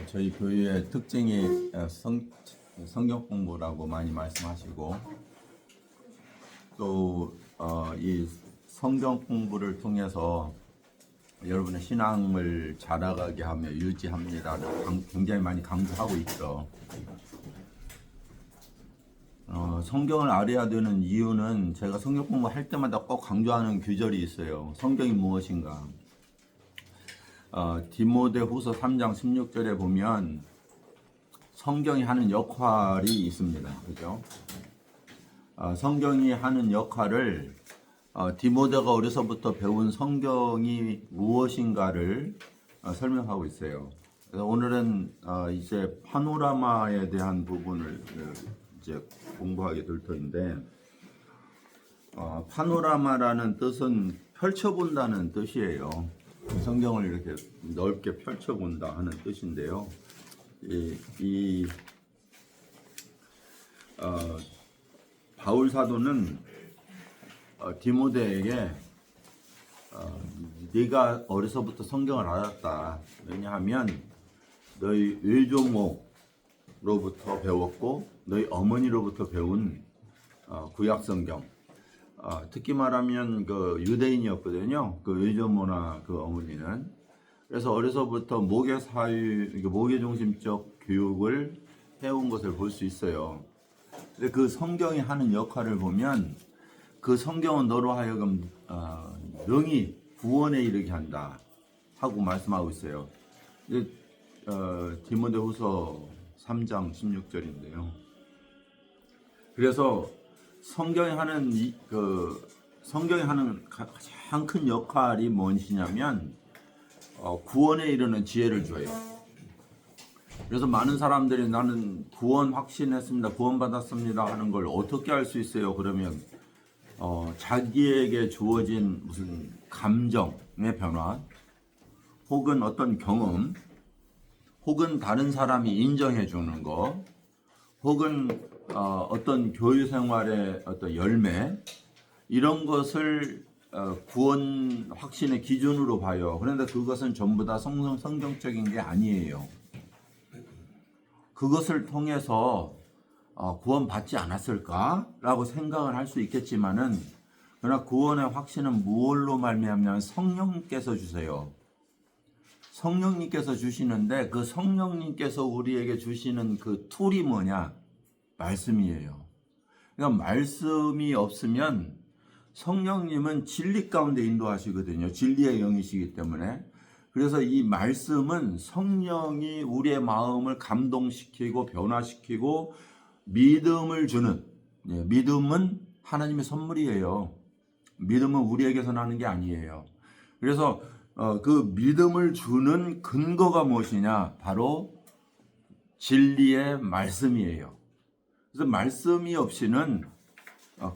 저희 교회의 특징이 성경 공부라고 많이 말씀하시고 또 이 성경 공부를 통해서 여러분의 신앙을 자라가게 하며 유지합니다를 굉장히 많이 강조하고 있죠. 성경을 알아야 되는 이유는 제가 성경 공부할 때마다 꼭 강조하는 규절이 있어요. 성경이 무엇인가? 디모데후서 3장 16절에 보면 성경이 하는 역할이 있습니다. 그죠? 성경이 하는 역할을 디모데가 어려서부터 배운 성경이 무엇인가를 설명하고 있어요. 그래서 오늘은 이제 파노라마에 대한 부분을 이제 공부하게 될 터인데, 파노라마라는 뜻은 펼쳐본다는 뜻이에요. 성경을 이렇게 넓게 펼쳐본다 하는 뜻인데요. 바울 사도는 디모데에게 네가 어려서부터 성경을 알았다. 왜냐하면 너희 외조모로부터 배웠고 너희 어머니로부터 배운 구약 성경. 특히 말하면 그 유대인이었거든요. 그 외조모나 그 어머니는. 그래서 어려서부터 모계 중심적 교육을 해온 것을 볼 수 있어요. 근데 그 성경이 하는 역할을 보면 그 성경은 너로 하여금 능히 구원에 이르게 한다 하고 말씀하고 있어요. 디모데후서 3장 16절인데요. 그래서 성경이 하는 가장 큰 역할이 무엇이냐면 구원에 이르는 지혜를 줘요. 그래서 많은 사람들이 나는 구원 확신했습니다, 구원 받았습니다 하는 걸 어떻게 알 수 있어요? 그러면 자기에게 주어진 무슨 감정의 변화, 혹은 어떤 경험, 혹은 다른 사람이 인정해 주는 거, 혹은 어떤 교육 생활의 어떤 열매, 이런 것을 구원 확신의 기준으로 봐요. 그런데 그것은 전부 다 성경적인 게 아니에요. 그것을 통해서 구원받지 않았을까라고 생각을 할 수 있겠지만은, 그러나 구원의 확신은 무엇로 말미암냐면 성령님께서 주세요. 성령님께서 주시는데 그 성령님께서 우리에게 주시는 그 툴이 뭐냐? 말씀이에요. 그러니까 말씀이 없으면 성령님은 진리 가운데 인도하시거든요. 진리의 영이시기 때문에. 그래서 이 말씀은 성령이 우리의 마음을 감동시키고 변화시키고 믿음을 주는, 믿음은 하나님의 선물이에요. 믿음은 우리에게서 나는 게 아니에요. 그래서 그 믿음을 주는 근거가 무엇이냐? 바로 진리의 말씀이에요. 그래서 말씀이 없이는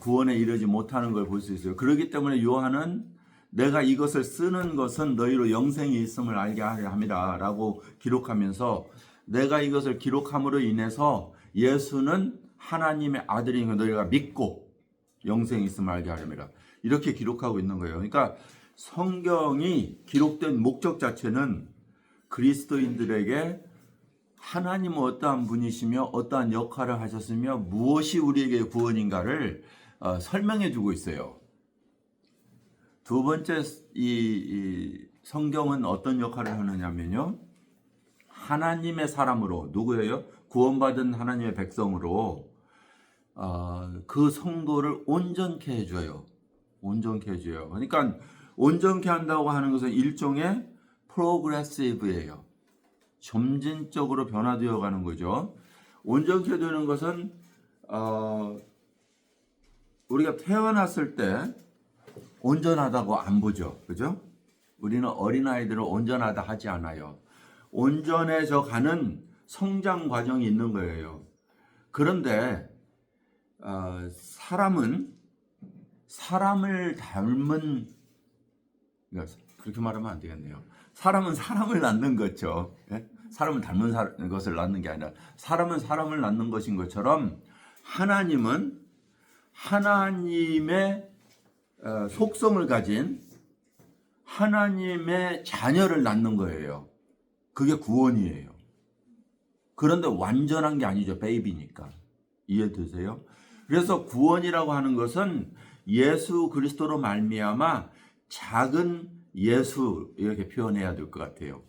구원에 이르지 못하는 걸 볼 수 있어요. 그렇기 때문에 요한은 내가 이것을 쓰는 것은 너희로 영생이 있음을 알게 하려 함이라 라고 기록하면서, 내가 이것을 기록함으로 인해서 예수는 하나님의 아들인 걸 너희가 믿고 영생이 있음을 알게 하려니라, 이렇게 기록하고 있는 거예요. 그러니까 성경이 기록된 목적 자체는 그리스도인들에게 하나님은 어떠한 분이시며 어떠한 역할을 하셨으며 무엇이 우리에게 구원인가를 설명해 주고 있어요. 두 번째, 이 성경은 어떤 역할을 하느냐면요, 하나님의 사람으로, 누구예요? 구원받은 하나님의 백성으로 그 성도를 온전케 해줘요. 온전케 해줘요. 그러니까 온전케 한다고 하는 것은 일종의 프로그레시브예요. 점진적으로 변화되어 가는 거죠. 온전케 되는 것은 우리가 태어났을 때 온전하다고 안 보죠. 그죠? 우리는 어린아이들을 온전하다 하지 않아요. 온전해져 가는 성장 과정이 있는 거예요. 그런데 사람을 닮은, 그렇게 말하면 안 되겠네요. 사람은 사람을 낳는 거죠. 사람을 닮은 것을 낳는 게 아니라 사람은 사람을 낳는 것인 것처럼 하나님은 하나님의 속성을 가진 하나님의 자녀를 낳는 거예요. 그게 구원이에요. 그런데 완전한 게 아니죠. 베이비니까. 이해되세요? 그래서 구원이라고 하는 것은 예수 그리스도로 말미암아 작은 예수 이렇게 표현해야 될 것 같아요.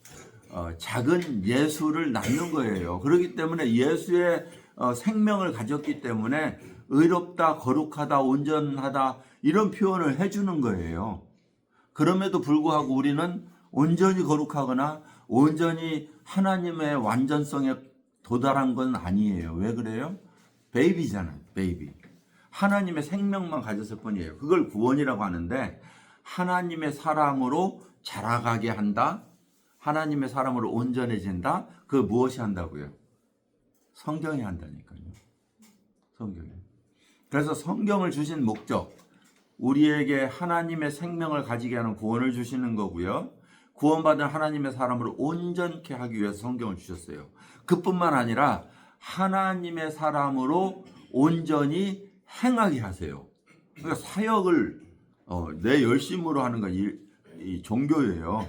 작은 예수를 낳는 거예요. 그렇기 때문에 예수의 생명을 가졌기 때문에 의롭다, 거룩하다, 온전하다 이런 표현을 해주는 거예요. 그럼에도 불구하고 우리는 온전히 거룩하거나 온전히 하나님의 완전성에 도달한 건 아니에요. 왜 그래요? 베이비잖아요. 베이비. 하나님의 생명만 가졌을 뿐이에요. 그걸 구원이라고 하는데 하나님의 사람으로 자라가게 한다. 하나님의 사람으로 온전해진다. 그 무엇이 한다고요? 성경이 한다니까요. 성경이. 그래서 성경을 주신 목적, 우리에게 하나님의 생명을 가지게 하는 구원을 주시는 거고요. 구원받은 하나님의 사람으로 온전케 하기 위해서 성경을 주셨어요. 그뿐만 아니라 하나님의 사람으로 온전히 행하게 하세요. 그러니까 사역을 내 열심으로 하는 건 이 종교예요.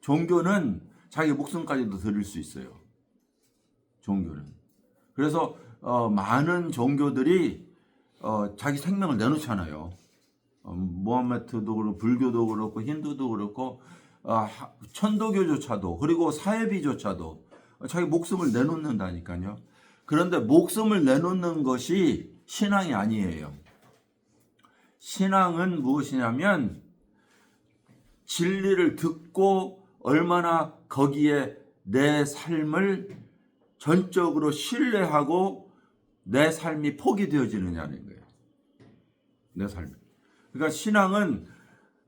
종교는 자기 목숨까지도 드릴 수 있어요. 종교는. 그래서 많은 종교들이 자기 생명을 내놓잖아요. 무함메드도 그렇고 불교도 그렇고 힌두도 그렇고 천도교조차도 그리고 사회비조차도 자기 목숨을 내놓는다니까요. 그런데 목숨을 내놓는 것이 신앙이 아니에요. 신앙은 무엇이냐면 진리를 듣고 얼마나 거기에 내 삶을 전적으로 신뢰하고 내 삶이 포기되어지느냐는 거예요. 내 삶이. 그러니까 신앙은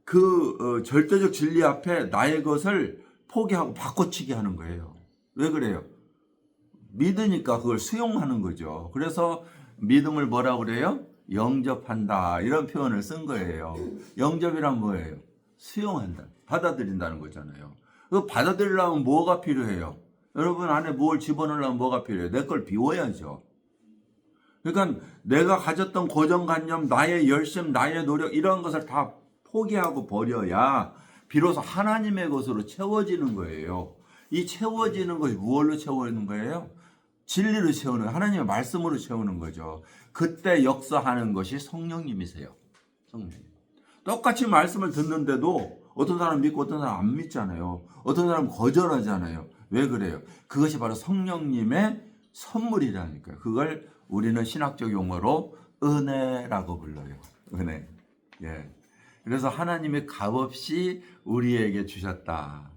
그 절대적 진리 앞에 나의 것을 포기하고 바꿔치기 하는 거예요. 왜 그래요? 믿으니까 그걸 수용하는 거죠. 그래서 믿음을 뭐라고 그래요? 영접한다. 이런 표현을 쓴 거예요. 영접이란 뭐예요? 수용한다. 받아들인다는 거잖아요. 그 받아들이려면 뭐가 필요해요? 여러분 안에 뭘 집어넣으려면 뭐가 필요해요? 내 걸 비워야죠. 그러니까 내가 가졌던 고정관념, 나의 열심, 나의 노력 이런 것을 다 포기하고 버려야 비로소 하나님의 것으로 채워지는 거예요. 이 채워지는 것이 무엇로 채워지는 거예요? 진리로 채우는 거예요. 하나님의 말씀으로 채우는 거죠. 그때 역사하는 것이 성령님이세요. 성령님. 똑같이 말씀을 듣는데도 어떤 사람 믿고 어떤 사람 안 믿잖아요. 어떤 사람 거절하잖아요. 왜 그래요? 그것이 바로 성령님의 선물이라니까요. 그걸 우리는 신학적 용어로 은혜라고 불러요. 은혜. 예. 그래서 하나님이 값없이 우리에게 주셨다.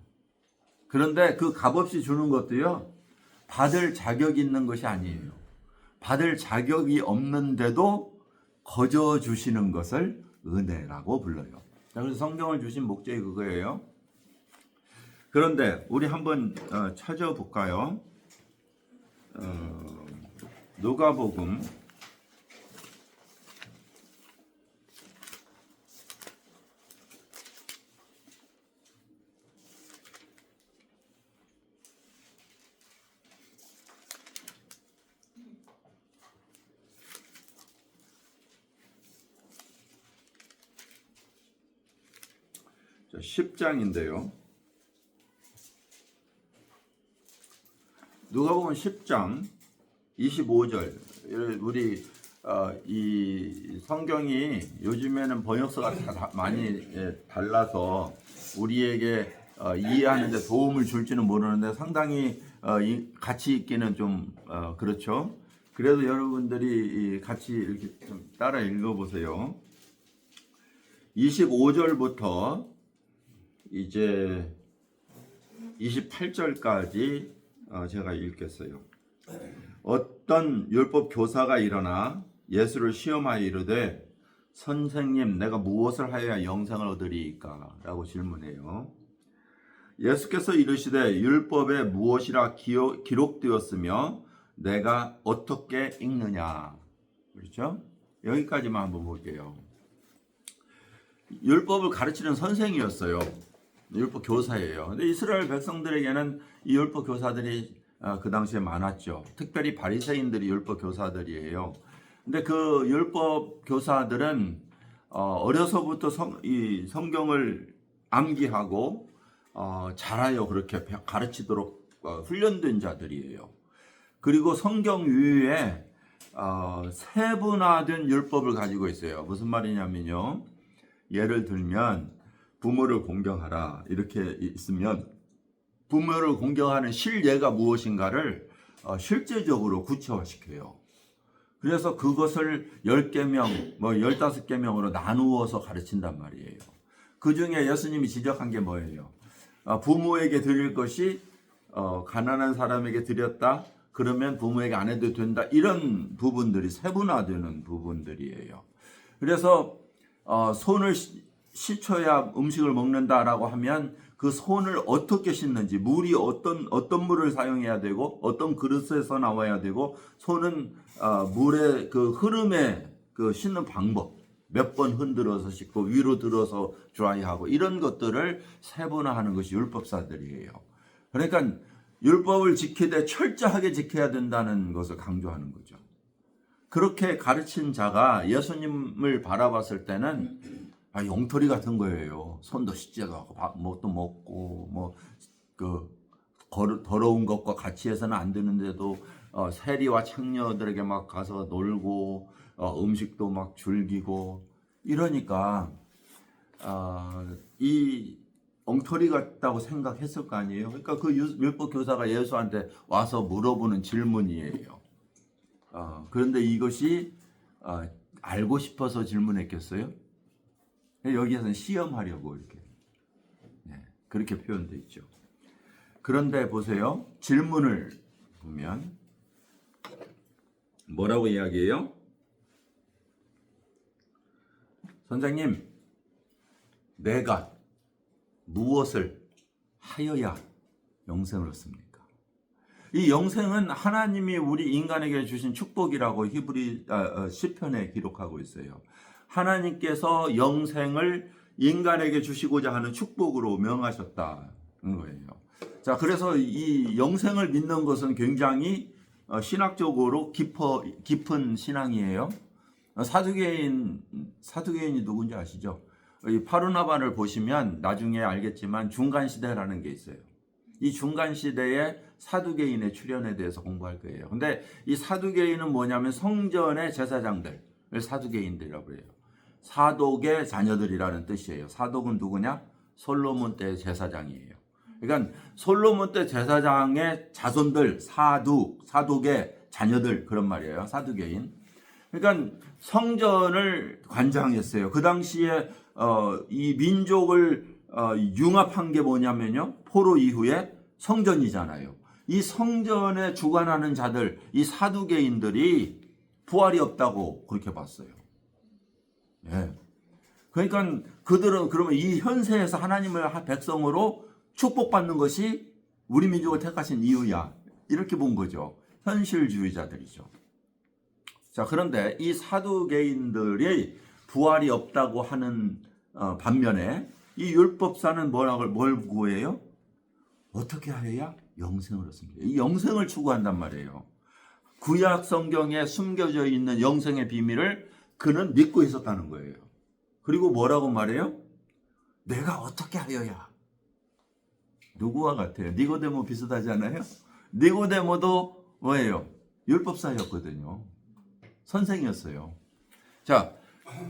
그런데 그 값없이 주는 것도요, 받을 자격이 있는 것이 아니에요. 받을 자격이 없는데도 거저 주시는 것을 은혜라고 불러요. 자, 그래서 성경을 주신 목적이 그거예요. 그런데 우리 한번 찾아볼까요? 누가복음 10장인데요. 누가복음 10장 25절. 우리 이 성경이 요즘에는 번역서가 많이 달라서 우리에게 이해하는 데 도움을 줄지는 모르는데 상당히 같이 읽기는 좀 그렇죠. 그래도 여러분들이 같이 이렇게 좀 따라 읽어보세요. 25절부터 이제 28절까지 제가 읽겠어요. 어떤 율법 교사가 일어나 예수를 시험하여 이르되 선생님 내가 무엇을 하여야 영생을 얻으리이까? 라고 질문해요. 예수께서 이르시되 율법에 무엇이라 기록되었으며 내가 어떻게 읽느냐? 그렇죠? 여기까지만 한번 볼게요. 율법을 가르치는 선생이었어요. 율법 교사예요. 근데 이스라엘 백성들에게는 이 율법 교사들이 그 당시에 많았죠. 특별히 바리새인들이 율법 교사들이에요. 근데 그 율법 교사들은 어려서부터 이 성경을 암기하고 잘하여 그렇게 가르치도록 훈련된 자들이에요. 그리고 성경 유유에 세분화된 율법을 가지고 있어요. 무슨 말이냐면요. 예를 들면 부모를 공경하라 이렇게 있으면 부모를 공경하는 실예가 무엇인가를 실제적으로 구체화시켜요. 그래서 그것을 10계명, 15계명으로 나누어서 가르친단 말이에요. 그 중에 예수님이 지적한 게 뭐예요? 부모에게 드릴 것이 가난한 사람에게 드렸다. 그러면 부모에게 안 해도 된다. 이런 부분들이 세분화되는 부분들이에요. 그래서 손을 씻어야 음식을 먹는다라고 하면 그 손을 어떻게 씻는지, 물이 어떤 물을 사용해야 되고 어떤 그릇에서 나와야 되고, 손은 물의 그 흐름에 그 씻는 방법, 몇 번 흔들어서 씻고 위로 들어서 드라이하고 이런 것들을 세분화하는 것이 율법사들이에요. 그러니까 율법을 지키되 철저하게 지켜야 된다는 것을 강조하는 거죠. 그렇게 가르친 자가 예수님을 바라봤을 때는 엉터리 같은 거예요. 손도 씻지도 하고 뭣도 먹고 더러운 것과 같이 해서는 안 되는데도 세리와 창녀들에게 막 가서 놀고 음식도 막 즐기고 이러니까 이 엉터리 같다고 생각했을 거 아니에요. 그러니까 그 율법 교사가 예수한테 와서 물어보는 질문이에요. 그런데 이것이 알고 싶어서 질문했겠어요? 여기에서는 시험하려고 이렇게 그렇게 표현되어 있죠. 그런데 보세요. 질문을 보면 뭐라고 이야기해요? 선생님, 내가 무엇을 하여야 영생을 얻습니까? 이 영생은 하나님이 우리 인간에게 주신 축복이라고 시편에 기록하고 있어요. 하나님께서 영생을 인간에게 주시고자 하는 축복으로 명하셨다는 거예요. 자, 그래서 이 영생을 믿는 것은 굉장히 신학적으로 깊은 신앙이에요. 사두개인이 누군지 아시죠? 이 파르나바를 보시면 나중에 알겠지만 중간시대라는 게 있어요. 이 중간시대에 사두개인의 출현에 대해서 공부할 거예요. 근데 이 사두개인은 뭐냐면 성전의 제사장들을 사두개인들이라고 해요. 사독의 자녀들이라는 뜻이에요. 사독은 누구냐? 솔로몬 때 제사장이에요. 그러니까 솔로몬 때 제사장의 자손들, 사독의 자녀들 그런 말이에요. 사두개인. 그러니까 성전을 관장했어요. 그 당시에 이 민족을 융합한 게 뭐냐면요. 포로 이후에 성전이잖아요. 이 성전에 주관하는 자들, 이 사두개인들이 부활이 없다고 그렇게 봤어요. 예. 그러니까 그들은 그러면 이 현세에서 하나님을 백성으로 축복받는 것이 우리 민족을 택하신 이유야. 이렇게 본 거죠. 현실주의자들이죠. 자, 그런데 이 사두개인들이 부활이 없다고 하는 반면에 이 율법사는 뭘 구해요? 어떻게 하여야 영생을 얻습니다. 이 영생을 추구한단 말이에요. 구약 성경에 숨겨져 있는 영생의 비밀을 그는 믿고 있었다는 거예요. 그리고 뭐라고 말해요? 내가 어떻게 하여야. 누구와 같아요? 니고데모 비슷하지 않아요? 니고데모도 뭐예요? 율법사였거든요. 선생이었어요. 자,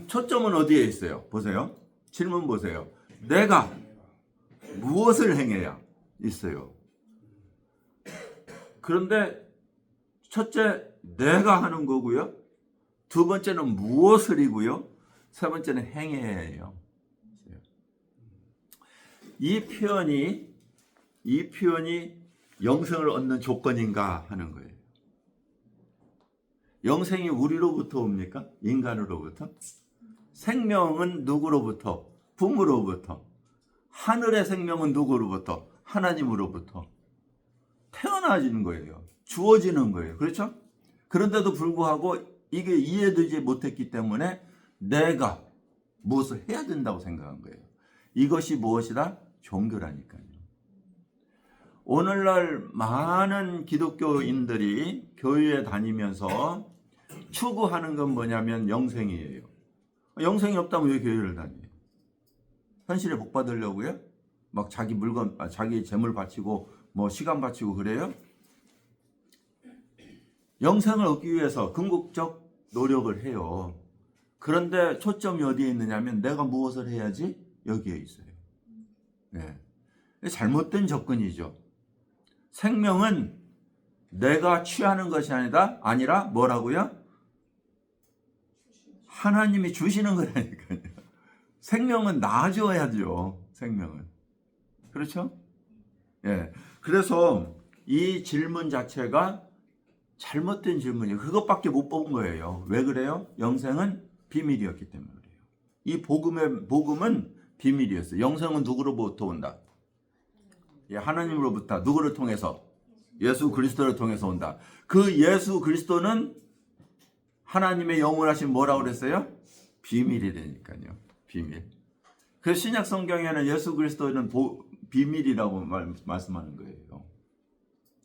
초점은 어디에 있어요? 보세요. 질문 보세요. 내가 무엇을 행해야 있어요? 그런데 첫째, 내가 하는 거고요. 두 번째는 무엇을이고요. 세 번째는 행해야 해요. 이 표현이 영생을 얻는 조건인가 하는 거예요. 영생이 우리로부터 옵니까? 인간으로부터? 생명은 누구로부터? 부모로부터. 하늘의 생명은 누구로부터? 하나님으로부터. 태어나지는 거예요. 주어지는 거예요. 그렇죠? 그런데도 불구하고 이게 이해되지 못했기 때문에 내가 무엇을 해야 된다고 생각한 거예요. 이것이 무엇이다? 종교라니까요. 오늘날 많은 기독교인들이 교회에 다니면서 추구하는 건 뭐냐면 영생이에요. 영생이 없다면 왜 교회를 다녀요? 현실에 복 받으려고요? 막 자기 물건, 자기 재물 바치고 뭐 시간 바치고 그래요? 영생을 얻기 위해서 궁극적 노력을 해요. 그런데 초점이 어디에 있느냐면 내가 무엇을 해야지? 여기에 있어요. 네. 잘못된 접근이죠. 생명은 내가 취하는 것이 아니라 뭐라고요? 하나님이 주시는 거라니까요. 생명은 나아져야죠. 생명은. 그렇죠? 예. 그래서 이 질문 자체가 잘못된 질문이에요. 그것밖에 못 본 거예요. 왜 그래요? 영생은 비밀이었기 때문에 그래요. 이 복음은 비밀이었어요. 영생은 누구로부터 온다? 예, 하나님으로부터. 누구를 통해서? 예수 그리스도를 통해서 온다. 그 예수 그리스도는 하나님의 영원하신 뭐라고 그랬어요? 비밀이라니까요. 비밀. 그 신약 성경에는 예수 그리스도는 비밀이라고 말씀하는 거예요.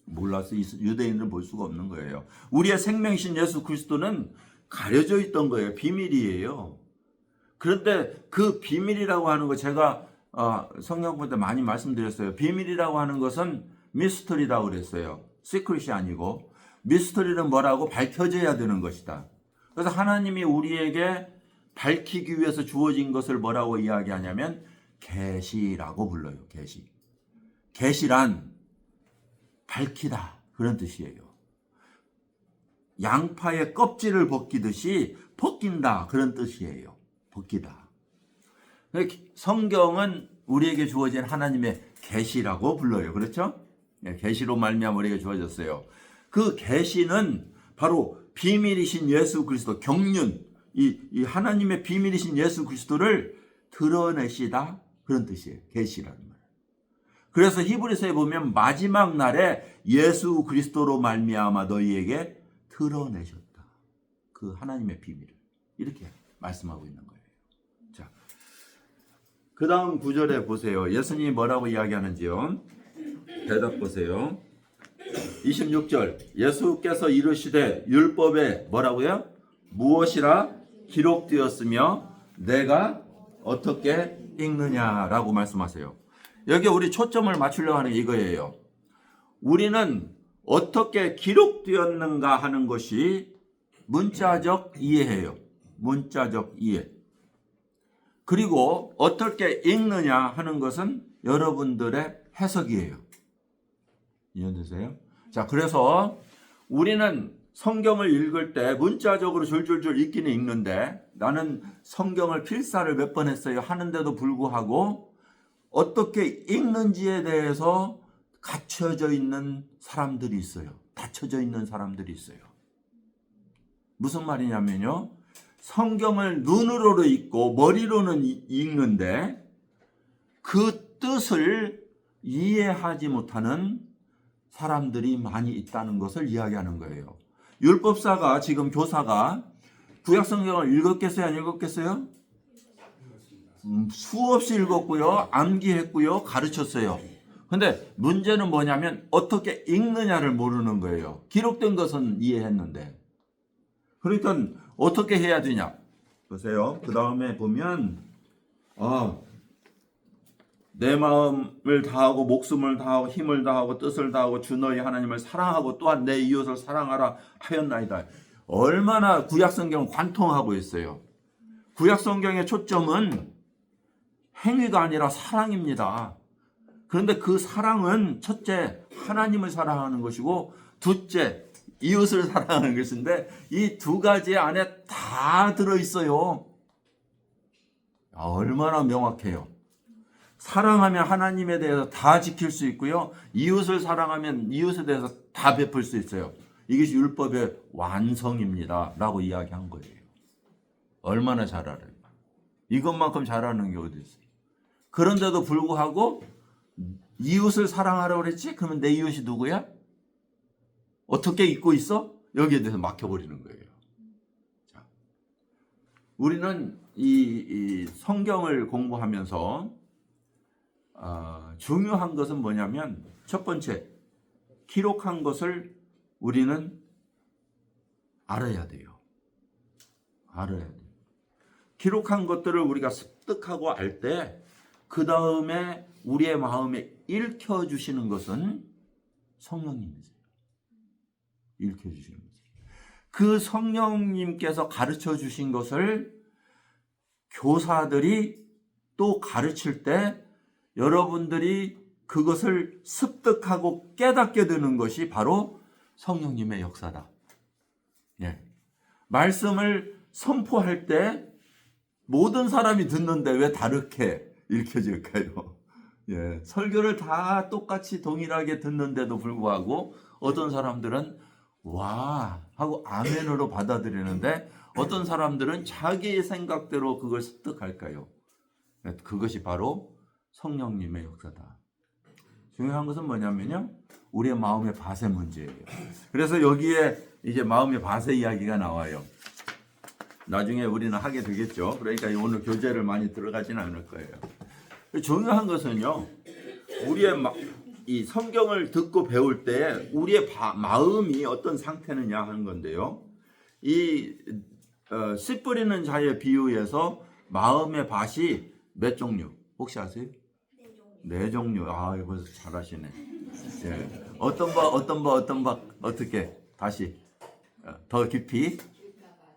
몰라서 유대인은 볼 수가 없는 거예요. 우리의 생명이신 예수 그리스도는 가려져 있던 거예요. 비밀이에요. 그런데 그 비밀이라고 하는 거 제가 성경 볼 때 많이 말씀드렸어요. 비밀이라고 하는 것은 미스터리라고 그랬어요. 시크릿이 아니고 미스터리는 뭐라고? 밝혀져야 되는 것이다. 그래서 하나님이 우리에게 밝히기 위해서 주어진 것을 뭐라고 이야기하냐면 계시라고 불러요. 계시. 계시란 밝히다 그런 뜻이에요. 양파의 껍질을 벗기듯이 벗긴다 그런 뜻이에요. 벗기다. 성경은 우리에게 주어진 하나님의 계시라고 불러요. 그렇죠? 계시로 말미암아 우리에게 주어졌어요. 그 계시는 바로 비밀이신 예수 그리스도, 경륜, 이 하나님의 비밀이신 예수 그리스도를 드러내시다 그런 뜻이에요. 계시라는 말. 그래서 히브리서에 보면 마지막 날에 예수 그리스도로 말미암아 너희에게 드러내셨다. 그 하나님의 비밀을 이렇게 말씀하고 있는 거예요. 자, 그 다음 구절에 보세요. 예수님이 뭐라고 이야기하는지요. 대답 보세요. 26절 예수께서 이르시되 율법에 뭐라고요? 무엇이라 기록되었으며 내가 어떻게 읽느냐라고 말씀하세요. 여기 우리 초점을 맞추려고 하는 이거예요. 우리는 어떻게 기록되었는가 하는 것이 문자적 이해예요. 문자적 이해. 그리고 어떻게 읽느냐 하는 것은 여러분들의 해석이에요. 이해되세요? 자, 그래서 우리는 성경을 읽을 때 문자적으로 줄줄줄 읽기는 읽는데 나는 성경을 필사를 몇 번 했어요. 하는데도 불구하고 어떻게 읽는지에 대해서 갇혀져 있는 사람들이 있어요. 닫혀져 있는 사람들이 있어요. 무슨 말이냐면요. 성경을 눈으로 읽고 머리로는 읽는데 그 뜻을 이해하지 못하는 사람들이 많이 있다는 것을 이야기하는 거예요. 율법사가 지금 교사가 구약성경을 읽었겠어요? 안 읽었겠어요? 수없이 읽었고요. 암기했고요. 가르쳤어요. 근데 문제는 뭐냐면 어떻게 읽느냐를 모르는 거예요. 기록된 것은 이해했는데. 그러니까 어떻게 해야 되냐? 보세요. 그 다음에 보면 내 마음을 다하고 목숨을 다하고 힘을 다하고 뜻을 다하고 주 너희 하나님을 사랑하고 또한 내 이웃을 사랑하라 하였나이다. 얼마나 구약성경은 관통하고 있어요. 구약성경의 초점은 행위가 아니라 사랑입니다. 그런데 그 사랑은 첫째 하나님을 사랑하는 것이고 둘째 이웃을 사랑하는 것인데 이 두 가지 안에 다 들어있어요. 얼마나 명확해요. 사랑하면 하나님에 대해서 다 지킬 수 있고요. 이웃을 사랑하면 이웃에 대해서 다 베풀 수 있어요. 이것이 율법의 완성입니다. 라고 이야기한 거예요. 얼마나 잘 알아요. 이것만큼 잘하는 게 어디 있어요. 그런데도 불구하고 이웃을 사랑하라고 그랬지? 그러면 내 이웃이 누구야? 어떻게 잊고 있어? 여기에 대해서 막혀버리는 거예요. 자, 우리는 이 성경을 공부하면서 중요한 것은 뭐냐면 첫 번째, 기록한 것을 우리는 알아야 돼요. 알아야 돼요. 기록한 것들을 우리가 습득하고 알 때 그 다음에 우리의 마음에 읽혀주시는 것은 성령님이세요. 읽혀주시는 거죠. 그 성령님께서 가르쳐 주신 것을 교사들이 또 가르칠 때 여러분들이 그것을 습득하고 깨닫게 되는 것이 바로 성령님의 역사다. 예. 말씀을 선포할 때 모든 사람이 듣는데 왜 다르게 읽혀질까요? 예. 설교를 다 똑같이 동일하게 듣는데도 불구하고 어떤 사람들은 와 하고 아멘으로 받아들이는데 어떤 사람들은 자기의 생각대로 그걸 습득할까요? 그것이 바로 성령님의 역사다. 중요한 것은 뭐냐면요, 우리의 마음의 밭의 문제예요. 그래서 여기에 이제 마음의 밭의 이야기가 나와요. 나중에 우리는 하게 되겠죠. 그러니까 오늘 교재를 많이 들어가지는 않을 거예요. 중요한 것은요, 우리의 이 성경을 듣고 배울 때 우리의 마음이 어떤 상태느냐 하는 건데요. 이 씨 뿌리는 자의 비유에서 마음의 밭이 몇 종류? 혹시 아세요? 네 종류. 아, 벌써 잘하시네. 예. 어떤 밭, 어떻게? 다시 더 깊이.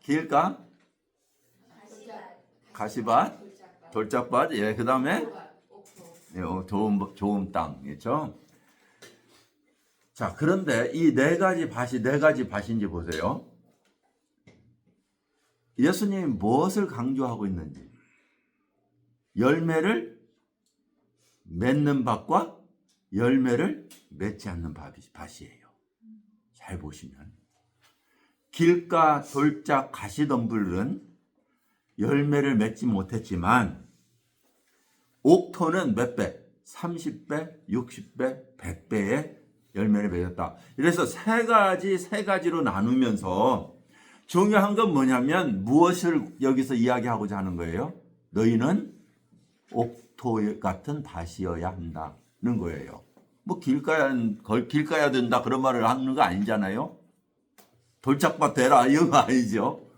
길가? 가시밭, 돌짝밭. 예, 그 다음에 좋은 땅, 그렇죠? 자, 그런데 이 네 가지 밭인지 보세요. 예수님이 무엇을 강조하고 있는지. 열매를 맺는 밭과 열매를 맺지 않는 밭이에요. 잘 보시면. 길가, 돌짝, 가시덤불은 열매를 맺지 못했지만 옥토는 몇 배? 30배, 60배, 100배의 열매를 맺었다. 이래서 세 가지로 나누면서 중요한 건 뭐냐면 무엇을 여기서 이야기하고자 하는 거예요? 너희는 옥토 같은 밭이어야 한다는 거예요. 뭐 길가야 된다 그런 말을 하는 거 아니잖아요. 돌짝밭 되라 이런 거 아니죠.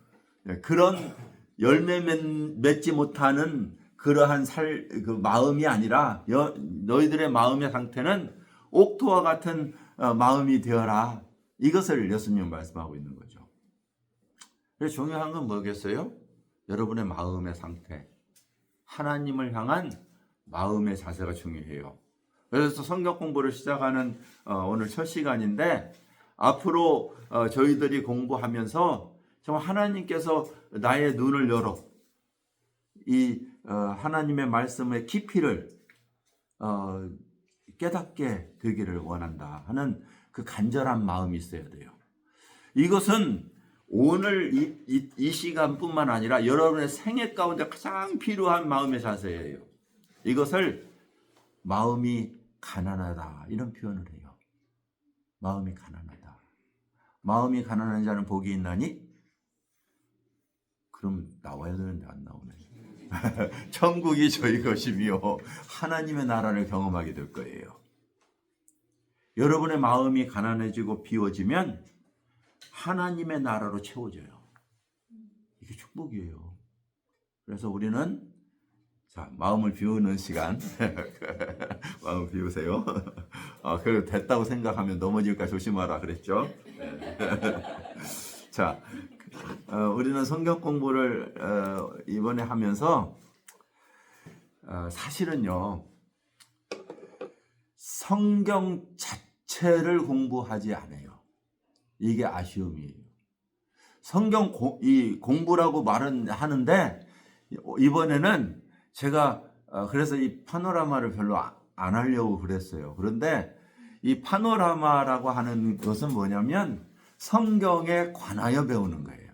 그런 열매 맺지 못하는 그러한 그 마음이 아니라 너희들의 마음의 상태는 옥토와 같은 마음이 되어라. 이것을 예수님은 말씀하고 있는 거죠. 그래서 중요한 건 뭐겠어요? 여러분의 마음의 상태. 하나님을 향한 마음의 자세가 중요해요. 그래서 성경 공부를 시작하는 오늘 첫 시간인데 앞으로 저희들이 공부하면서 정말 하나님께서 나의 눈을 열어 이 하나님의 말씀의 깊이를 깨닫게 되기를 원한다 하는 그 간절한 마음이 있어야 돼요. 이것은 오늘 이 시간뿐만 아니라 여러분의 생애 가운데 가장 필요한 마음의 자세예요. 이것을 마음이 가난하다 이런 표현을 해요. 마음이 가난하다. 마음이 가난한 자는 복이 있나니? 그럼 나와야 되는데 안 나오네. 천국이 저희 것이며 하나님의 나라를 경험하게 될 거예요. 여러분의 마음이 가난해지고 비워지면 하나님의 나라로 채워져요. 이게 축복이에요. 그래서 우리는 자, 마음을 비우는 시간. 마음 비우세요. 그래도 됐다고 생각하면 넘어질까 조심하라 그랬죠. 자, 우리는 성경 공부를 이번에 하면서 사실은요, 성경 자체를 공부하지 않아요. 이게 아쉬움이에요. 성경 공부라고 말은 하는데 이번에는 제가 그래서 이 파노라마를 별로 안 하려고 그랬어요. 그런데 이 파노라마라고 하는 것은 뭐냐면 성경에 관하여 배우는 거예요.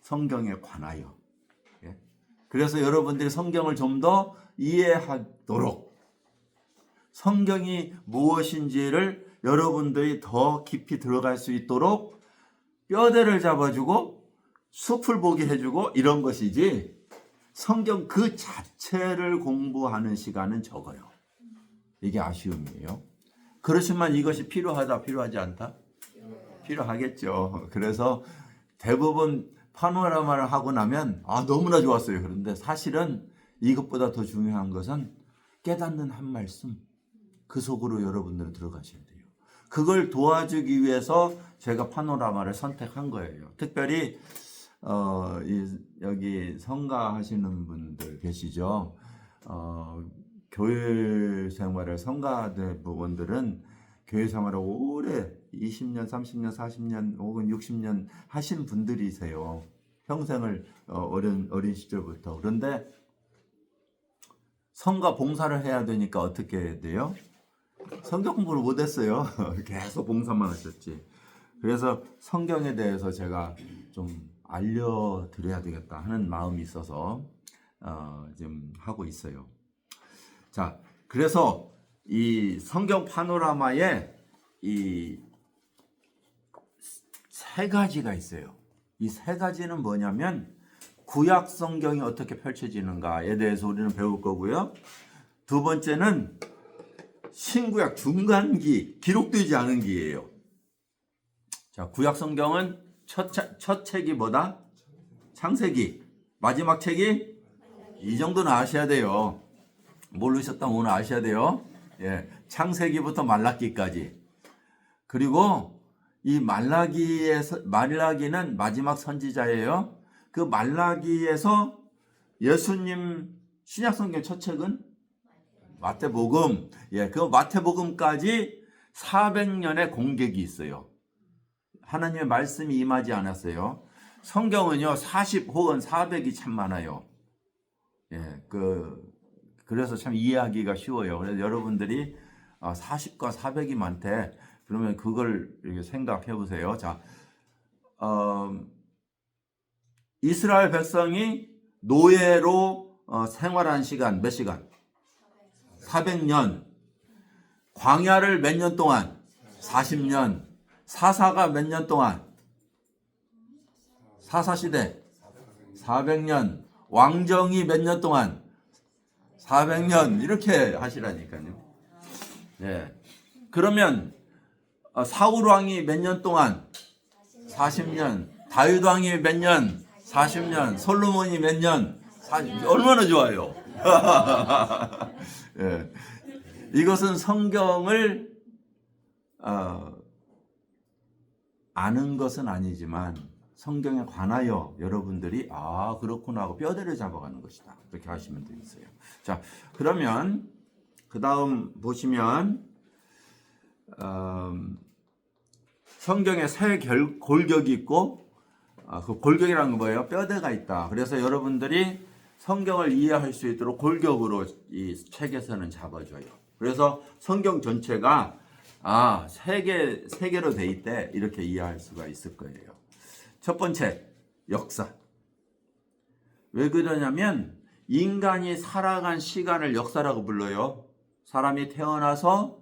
성경에 관하여. 그래서 여러분들이 성경을 좀 더 이해하도록 성경이 무엇인지를 여러분들이 더 깊이 들어갈 수 있도록 뼈대를 잡아주고 숲을 보게 해주고 이런 것이지 성경 그 자체를 공부하는 시간은 적어요. 이게 아쉬움이에요. 그렇지만 이것이 필요하다, 필요하지 않다? 필요하겠죠. 그래서 대부분 파노라마를 하고 나면 너무나 좋았어요. 그런데 사실은 이것보다 더 중요한 것은 깨닫는 한 말씀, 그 속으로 여러분들은 들어가셔야 돼요. 그걸 도와주기 위해서 제가 파노라마를 선택한 거예요. 특별히 여기 성가하시는 분들 계시죠. 교회 생활을 성가대 부분들은 교회 생활을 오래 20년, 30년, 40년 혹은 60년 하신 분들이세요. 평생을 어린 시절부터. 그런데 성가 봉사를 해야 되니까 어떻게 해야 돼요? 성경 공부를 못했어요. 계속 봉사만 하셨지. 그래서 성경에 대해서 제가 좀 알려드려야 되겠다 하는 마음이 있어서 지금 하고 있어요. 자, 그래서 이 성경 파노라마에 이 세 가지가 있어요. 이 세 가지는 뭐냐면 구약 성경이 어떻게 펼쳐지는가에 대해서 우리는 배울 거고요. 두 번째는 신구약 중간기, 기록되지 않은 기예요. 자, 구약 성경은 첫 책이 뭐다? 창세기. 마지막 책이 이 정도는 아셔야 돼요. 모르셨다면 오늘 아셔야 돼요. 예, 창세기부터 말라기까지. 그리고 이 말라기는 마지막 선지자예요. 그 말라기에서 예수님 신약성경 첫 책은 마태복음. 예, 그 마태복음까지 400년의 공격이 있어요. 하나님의 말씀이 임하지 않았어요. 성경은요 40 혹은 400이 참 많아요. 예, 그래서 참 이해하기가 쉬워요. 그래서 여러분들이 40과 400이 많대. 그러면 그걸 이렇게 생각해 보세요. 자, 이스라엘 백성이 노예로 생활한 시간 몇 시간? 400년. 광야를 몇 년 동안? 40년. 사사가 몇 년 동안? 사사시대 400년. 왕정이 몇 년 동안? 400년. 이렇게 하시라니까요. 네. 그러면 사울 왕이 몇 년 동안? 40년. 다윗 왕이 몇 년? 40년. 솔로몬이 몇 년? 40년. 얼마나 좋아요. 예. 이것은 성경을 아는 것은 아니지만 성경에 관하여 여러분들이 그렇구나 하고 뼈대를 잡아가는 것이다. 그렇게 하시면 되겠어요. 자, 그러면 그 다음 보시면 성경에 세 골격이 있고 그 골격이라는 건 뭐예요? 뼈대가 있다. 그래서 여러분들이 성경을 이해할 수 있도록 골격으로 이 책에서는 잡아줘요. 그래서 성경 전체가 세 개로 돼 있대. 이렇게 이해할 수가 있을 거예요. 첫 번째, 역사. 왜 그러냐면 인간이 살아간 시간을 역사라고 불러요. 사람이 태어나서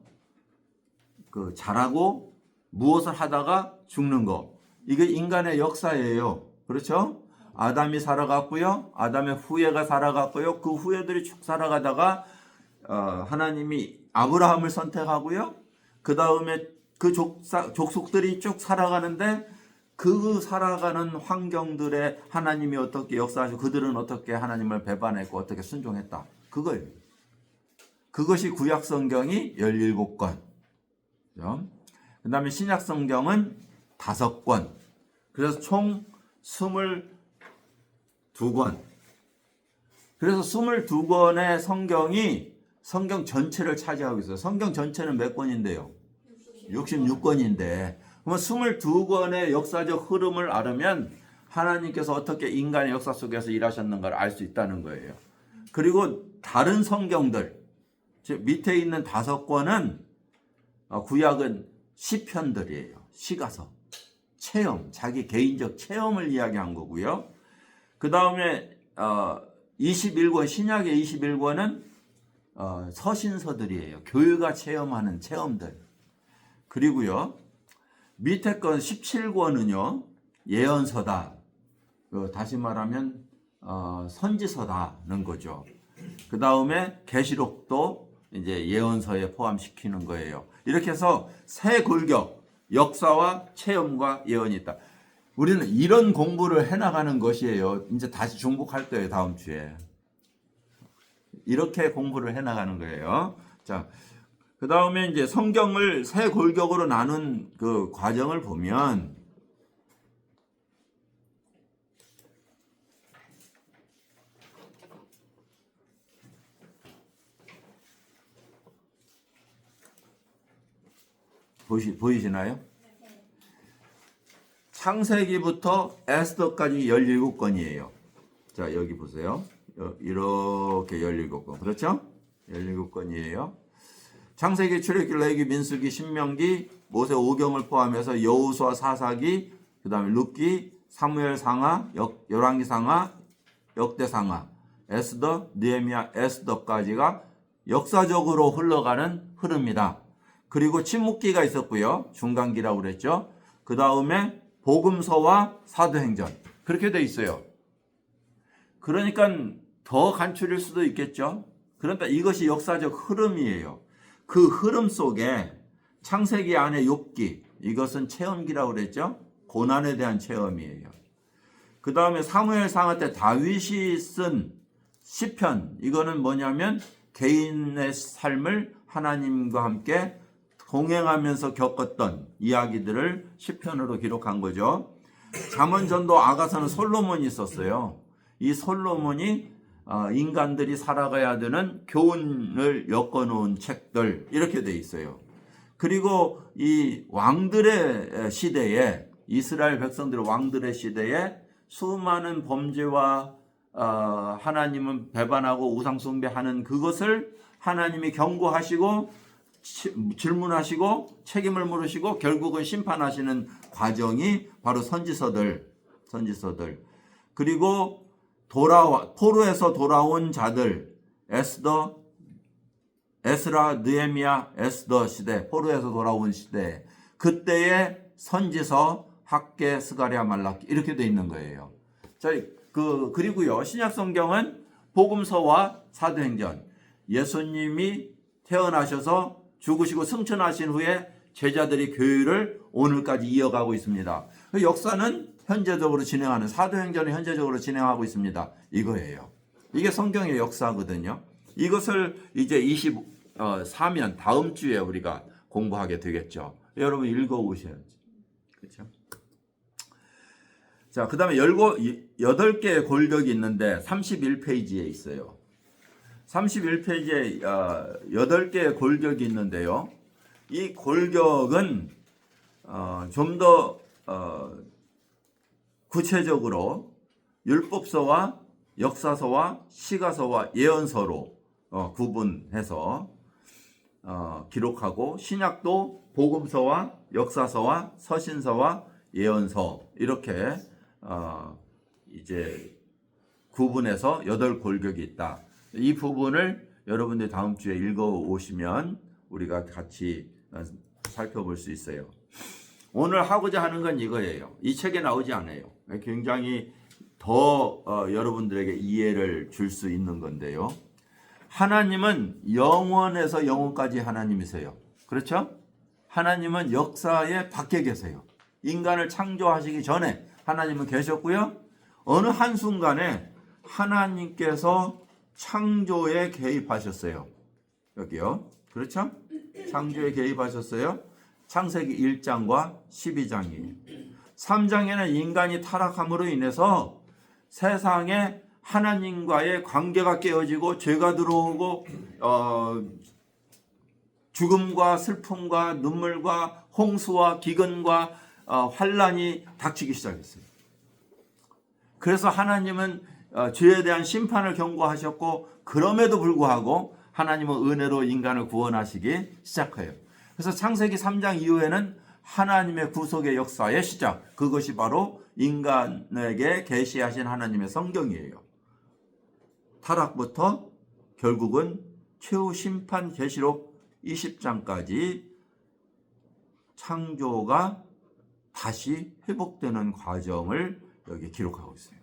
자라고 무엇을 하다가 죽는 거. 이게 인간의 역사예요. 그렇죠? 아담이 살아갔고요. 아담의 후예가 살아갔고요. 그 후예들이 쭉 살아가다가 하나님이 아브라함을 선택하고요. 그 다음에 그 족속들이 쭉 살아가는데 그 살아가는 환경들에 하나님이 어떻게 역사하시고 그들은 어떻게 하나님을 배반했고 어떻게 순종했다. 그거예요. 그것이 구약 성경이 17권. 그 다음에 신약 성경은 5권. 그래서 총 22권. 그래서 22권의 성경이 성경 전체를 차지하고 있어요. 성경 전체는 몇 권인데요? 66권인데 그러면 22권의 역사적 흐름을 알으면 하나님께서 어떻게 인간의 역사 속에서 일하셨는가를 알 수 있다는 거예요. 그리고 다른 성경들, 즉 밑에 있는 5권은 구약은 시편들이에요. 시가서, 체험, 자기 개인적 체험을 이야기한 거고요. 그 다음에 21권, 신약의 21권은 서신서들이에요. 교회가 체험하는 체험들. 그리고요, 밑에 건 17권은요, 예언서다. 다시 말하면 선지서다는 거죠. 그 다음에 계시록도 이제 예언서에 포함시키는 거예요. 이렇게 해서 세 골격, 역사와 체험과 예언이 있다. 우리는 이런 공부를 해나가는 것이에요. 이제 다시 중복할 거예요, 다음 주에. 이렇게 공부를 해 나가는 거예요. 자, 그 다음에 이제 성경을 세 골격으로 나눈 그 과정을 보면 보이시나요? 창세기부터 에스더까지 17권이에요. 자, 여기 보세요. 이렇게 17권. 그렇죠? 17권이에요. 창세기, 출애굽기, 레위기, 민수기, 신명기, 모세 5경을 포함해서 여호수아, 사사기, 그다음에 룻기, 사무엘 상하, 열왕기 상하, 역대 상하, 에스더, 느헤미야, 에스더까지가 역사적으로 흘러가는 흐름이다. 그리고 침묵기가 있었고요. 중간기라고 그랬죠. 그 다음에 복음서와 사도행전. 그렇게 돼 있어요. 그러니까 더 간추릴 수도 있겠죠. 그러니까 이것이 역사적 흐름이에요. 그 흐름 속에 창세기 안에 욥기, 이것은 체험기라고 그랬죠. 고난에 대한 체험이에요. 그 다음에 사무엘 상하 때 다윗이 쓴 시편, 이거는 뭐냐면 개인의 삶을 하나님과 함께 동행하면서 겪었던 이야기들을 시편으로 기록한 거죠. 잠언전도 아가서는 솔로몬이 썼어요. 이 솔로몬이 인간들이 살아가야 되는 교훈을 엮어놓은 책들, 이렇게 돼 있어요. 그리고 이 왕들의 시대에, 이스라엘 백성들의 왕들의 시대에 수많은 범죄와 하나님은 배반하고 우상숭배하는 그것을 하나님이 경고하시고 질문하시고 책임을 물으시고 결국은 심판하시는 과정이 바로 선지서들. 그리고 포로에서 돌아온 자들, 에스라, 느헤미야, 에스더 시대, 포로에서 돌아온 시대, 그때의 선지서, 학개, 스가랴, 말라기 이렇게 돼 있는 거예요. 자, 그리고요, 신약 성경은 복음서와 사도행전, 예수님이 태어나셔서 죽으시고 승천하신 후에 제자들이 교회를 오늘까지 이어가고 있습니다. 그 역사는 현재적으로 진행하는, 사도행전은 현재적으로 진행하고 있습니다. 이거예요. 이게 성경의 역사거든요. 이것을 이제 24면 다음 주에 우리가 공부하게 되겠죠. 여러분 읽어보셔야지. 그렇죠? 자, 그 다음에 8개의 골격이 있는데 31페이지에 있어요. 31페이지에 8개의 골격이 있는데요. 이 골격은 좀 더 구체적으로 율법서와 역사서와 시가서와 예언서로 구분해서 기록하고, 신약도 복음서와 역사서와 서신서와 예언서 이렇게 이제 구분해서 8골격이 있다. 이 부분을 여러분들 다음 주에 읽어 오시면 우리가 같이 살펴볼 수 있어요. 오늘 하고자 하는 건 이거예요. 이 책에 나오지 않아요. 굉장히 더 여러분들에게 이해를 줄 수 있는 건데요. 하나님은 영원에서 영원까지 하나님이세요. 그렇죠? 하나님은 역사의 밖에 계세요. 인간을 창조하시기 전에 하나님은 계셨고요. 어느 한순간에 하나님께서 창조에 개입하셨어요. 여기요. 그렇죠? 창조에 개입하셨어요. 창세기 1장과 12장이에요. 3장에는 인간이 타락함으로 인해서 세상에 하나님과의 관계가 깨어지고 죄가 들어오고 죽음과 슬픔과 눈물과 홍수와 기근과 환란이 닥치기 시작했어요. 그래서 하나님은 죄에 대한 심판을 경고하셨고, 그럼에도 불구하고 하나님은 은혜로 인간을 구원하시기 시작해요. 그래서 창세기 3장 이후에는 하나님의 구속의 역사의 시작, 그것이 바로 인간에게 계시하신 하나님의 성경이에요. 타락부터 결국은 최후 심판 계시록 20장까지 창조가 다시 회복되는 과정을 여기 기록하고 있어요.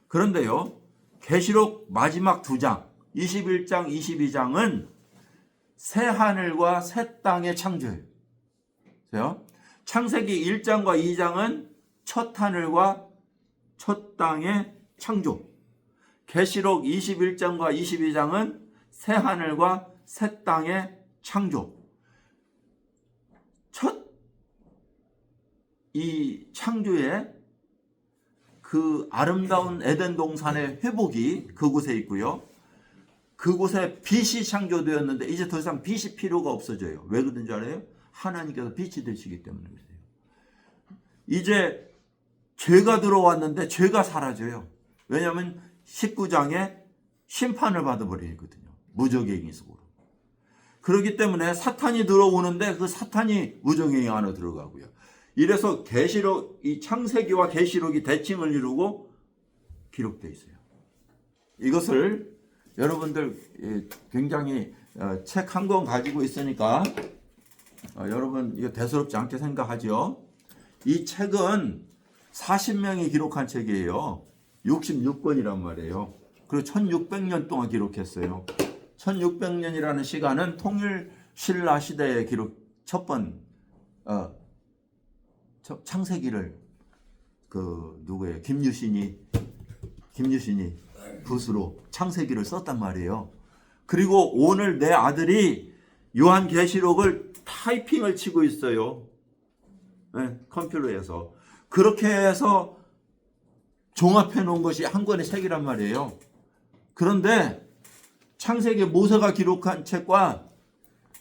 그런데요, 계시록 마지막 2장, 21장, 22장은 새 하늘과 새 땅의 창조예요. 창세기 1장과 2장은 첫 하늘과 첫 땅의 창조. 계시록 21장과 22장은 새 하늘과 새 땅의 창조. 첫 이 창조의 그 아름다운 에덴 동산의 회복이 그곳에 있고요. 그곳에 빛이 창조되었는데 이제 더 이상 빛이 필요가 없어져요. 왜 그런지 알아요? 하나님께서 빛이 되시기 때문에 그래요. 이제 죄가 들어왔는데 죄가 사라져요. 왜냐하면 19장에 심판을 받아버리거든요. 무적행위 속으로. 그렇기 때문에 사탄이 들어오는데 그 사탄이 무적행위 안으로 들어가고요. 이래서 계시록, 이 창세기와 계시록이 대칭을 이루고 기록되어 있어요. 이것을 여러분들 굉장히 책 한 권 가지고 있으니까 여러분 이거 대수롭지 않게 생각하죠. 이 책은 40명이 기록한 책이에요. 66권이란 말이에요. 그리고 1600년 동안 기록했어요. 1600년이라는 시간은 통일 신라 시대의 기록 창세기를 누구예요? 김유신이 붓으로 창세기를 썼단 말이에요. 그리고 오늘 내 아들이 요한계시록을 타이핑을 치고 있어요. 네, 컴퓨터에서. 그렇게 해서 종합해 놓은 것이 한 권의 책이란 말이에요. 그런데 창세기 모세가 기록한 책과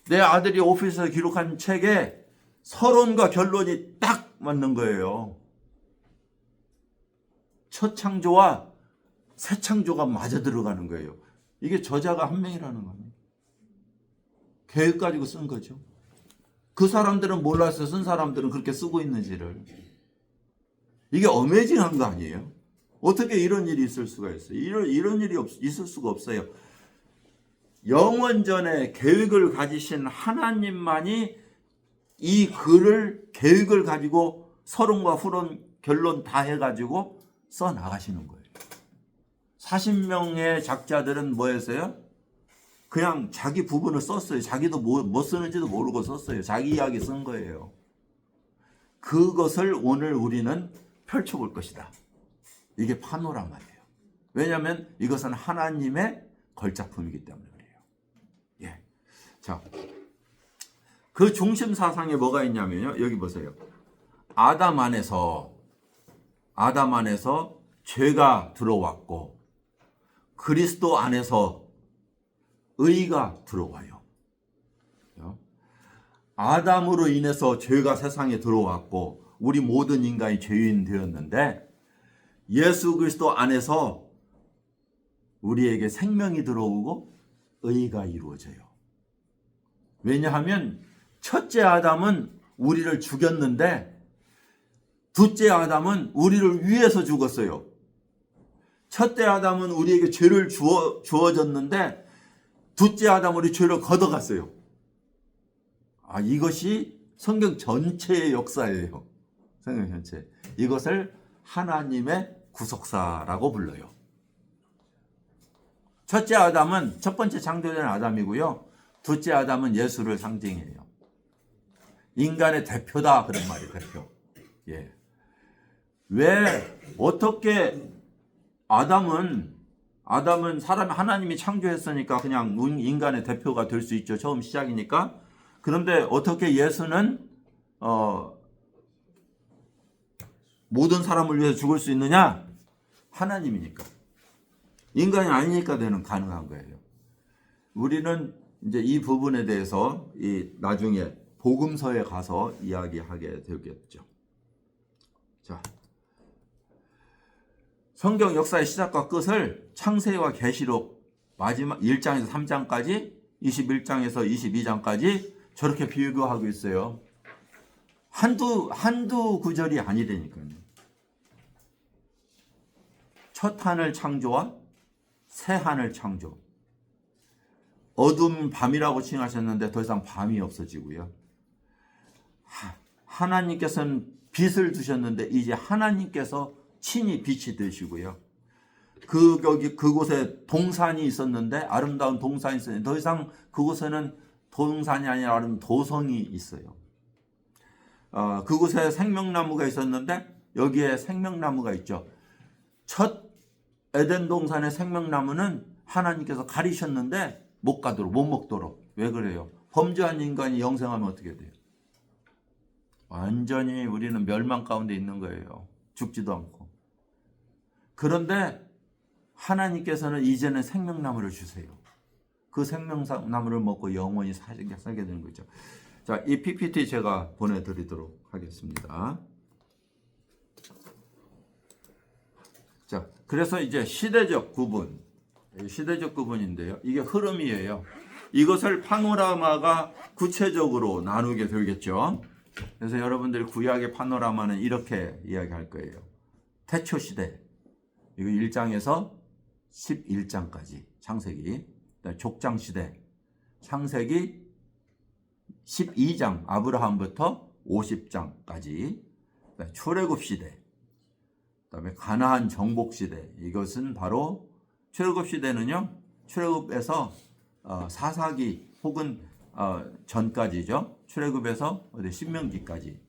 내 아들이 오피스에서 기록한 책에 서론과 결론이 딱 맞는 거예요. 첫 창조와 새 창조가 맞아 들어가는 거예요. 이게 저자가 한 명이라는 겁니다. 계획 가지고 쓴 거죠. 그 사람들은 몰랐어요. 쓴 사람들은 그렇게 쓰고 있는지를. 이게 어메이징한 거 아니에요? 어떻게 이런 일이 있을 수가 있어요? 이런 일이 있을 수가 없어요. 영원전에 계획을 가지신 하나님만이 이 글을 계획을 가지고 서론과 후론 결론 다 해가지고 써 나가시는 거예요. 40명의 작자들은 뭐 했어요? 그냥 자기 부분을 썼어요. 자기도 뭐 쓰는지도 모르고 썼어요. 자기 이야기 쓴 거예요. 그것을 오늘 우리는 펼쳐볼 것이다. 이게 파노라마예요. 왜냐하면 이것은 하나님의 걸작품이기 때문에 그래요. 예. 자, 그 중심 사상에 뭐가 있냐면요. 여기 보세요. 아담 안에서 죄가 들어왔고 그리스도 안에서 의가 들어와요. 아담으로 인해서 죄가 세상에 들어왔고 우리 모든 인간이 죄인 되었는데 예수 그리스도 안에서 우리에게 생명이 들어오고 의가 이루어져요. 왜냐하면 첫째 아담은 우리를 죽였는데 둘째 아담은 우리를 위해서 죽었어요. 첫째 아담은 우리에게 죄를 주어졌는데 둘째 아담은 우리 죄를 걷어갔어요. 이것이 성경 전체의 역사예요. 성경 전체. 이것을 하나님의 구속사라고 불러요. 첫째 아담은 첫 번째 창조된 아담이고요. 둘째 아담은 예수를 상징해요. 인간의 대표다 그런 말이에요. 대표. 예. 왜 어떻게 아담은 사람 하나님이 창조했으니까 그냥 인간의 대표가 될 수 있죠. 처음 시작이니까. 그런데 어떻게 예수는 모든 사람을 위해서 죽을 수 있느냐? 하나님이니까. 인간이 아니니까 가능한 거예요. 우리는 이제 이 부분에 대해서 나중에 복음서에 가서 이야기하게 되겠죠. 자, 성경 역사의 시작과 끝을 창세기와 계시록 마지막 1장에서 3장까지 21장에서 22장까지 저렇게 비교하고 있어요. 한두 구절이 아니라니까요. 첫 하늘 창조와 새 하늘 창조. 어두운 밤이라고 칭하셨는데 더 이상 밤이 없어지고요. 하나님께서는 빛을 두셨는데 이제 하나님께서 친히 빛이 되시고요. 그곳에 동산이 있었는데 아름다운 동산이 있었는데 더 이상 그곳에는 동산이 아니라 아름다운 도성이 있어요. 그곳에 생명나무가 있었는데 여기에 생명나무가 있죠. 첫 에덴 동산의 생명나무는 하나님께서 가리셨는데 못 가도록, 못 먹도록. 왜 그래요? 범죄한 인간이 영생하면 어떻게 돼요? 완전히 우리는 멸망 가운데 있는 거예요. 죽지도 않고. 그런데 하나님께서는 이제는 생명나무를 주세요. 그 생명나무를 먹고 영원히 살게 되는 거죠. 자, 이 PPT 제가 보내드리도록 하겠습니다. 자, 그래서 이제 시대적 구분인데요. 이게 흐름이에요. 이것을 파노라마가 구체적으로 나누게 되겠죠. 그래서 여러분들이 구약의 파노라마는 이렇게 이야기할 거예요. 태초 시대, 이거 1장에서 11장까지 창세기, 족장 시대, 창세기 12장 아브라함부터 50장까지, 출애굽 시대, 그다음에 가나안 정복 시대. 이것은 바로 출애굽 시대는요. 출애굽에서 사사기 혹은 전까지죠. 출애굽에서 신명기까지.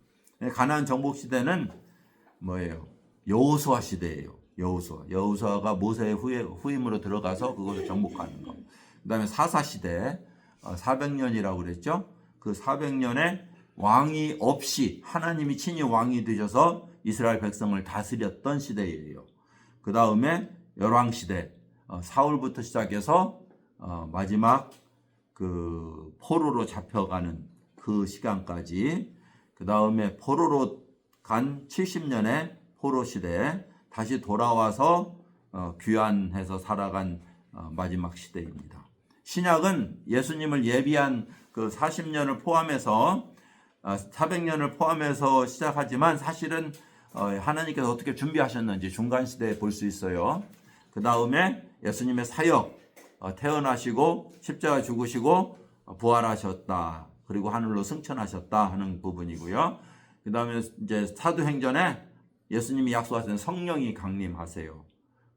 가나안 정복 시대는 뭐예요? 여호수아 시대예요. 여호수아가 모세의 후임으로 들어가서 그것을 정복하는 거. 그다음에 사사 시대 400년이라고 그랬죠. 그 400년에 왕이 없이 하나님이 친히 왕이 되셔서 이스라엘 백성을 다스렸던 시대예요. 그 다음에 열왕시대, 사울부터 시작해서 마지막 그 포로로 잡혀가는 그 시간까지, 그 다음에 포로로 간 70년의 포로시대, 다시 돌아와서 귀환해서 살아간 마지막 시대입니다. 신약은 예수님을 예비한 그 40년을 포함해서 400년을 포함해서 시작하지만 사실은 하나님께서 어떻게 준비하셨는지 중간 시대에 볼 수 있어요. 그 다음에 예수님의 사역, 태어나시고 십자가 죽으시고 부활하셨다. 그리고 하늘로 승천하셨다 하는 부분이고요. 그 다음에 이제 사도행전에 예수님이 약속하신 성령이 강림하세요.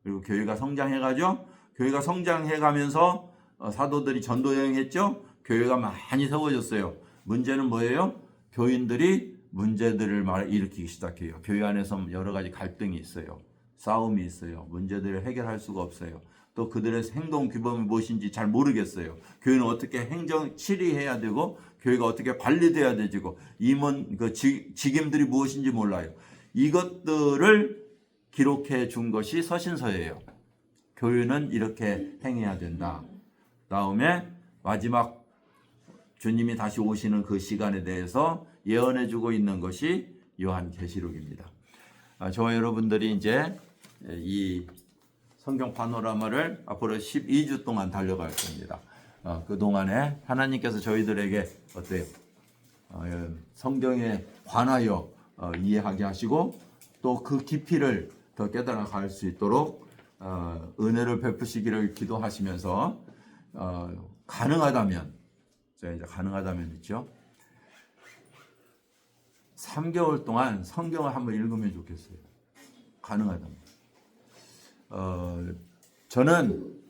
그리고 교회가 성장해가죠. 교회가 성장해가면서 사도들이 전도 여행했죠. 교회가 많이 세워졌어요. 문제는 뭐예요? 교인들이 문제들을 일으키기 시작해요. 교회 안에서 여러 가지 갈등이 있어요. 싸움이 있어요. 문제들을 해결할 수가 없어요. 또 그들의 행동 규범이 무엇인지 잘 모르겠어요. 교회는 어떻게 행정 치리해야 되고 교회가 어떻게 관리돼야 되고 임원 직임들이 무엇인지 몰라요. 이것들을 기록해 준 것이 서신서예요. 교회는 이렇게 행해야 된다. 다음에 마지막 주님이 다시 오시는 그 시간에 대해서 예언해 주고 있는 것이 요한계시록입니다. 저와 여러분들이 이제 이 성경 파노라마를 앞으로 12주 동안 달려갈 겁니다. 그 동안에 하나님께서 저희들에게 어때요? 성경에 관하여 이해하게 하시고 또 그 깊이를 더 깨달아 갈 수 있도록 은혜를 베푸시기를 기도하시면서 가능하다면 제가 이제 가능하다면 있죠. 3개월 동안 성경을 한번 읽으면 좋겠어요. 가능하다면. 저는